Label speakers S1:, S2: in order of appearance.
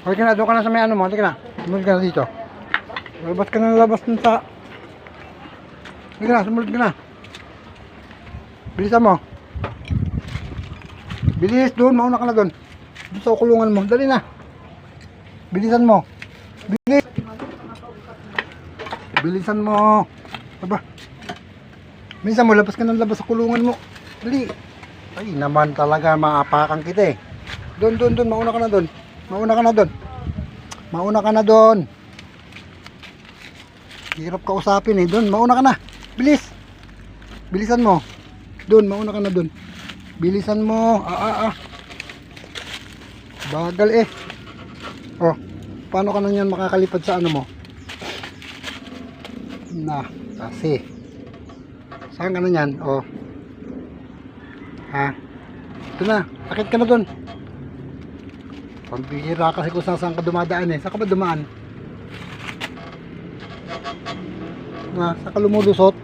S1: Okay ka na, doon ka na sa may ano mo. Halika na. Sumunod ka na dito. Labas ka na labas dun sa... Halika na, sumunod ka na. Bilisan mo. Bilis doon, mauna ka na doon. Doon sa kulungan mo. Dali na. Bilisan mo. Bilis. Bilisan mo. Aba. Bilisan mo, labas ka na labas sa kulungan mo. Dali. Ay naman talaga, maapakan kita eh. Doon, mauna ka na doon. Mauna ka na doon. Mauna ka na doon. Hirap ka usapin eh. Doon, mauna ka na. Bilis. Bilisan mo. Doon, mauna ka na doon. Bilisan mo. Bagal eh. Oh, paano ka na yan makakalipad sa ano mo? Na, kasi. Saan ka na yan? Oh. Ha? Ito na. Akit ka na doon. Pambihira kasi kung saan ka dumadaan eh. Saan ka ba dumaan? Na, saan ka lumulusot?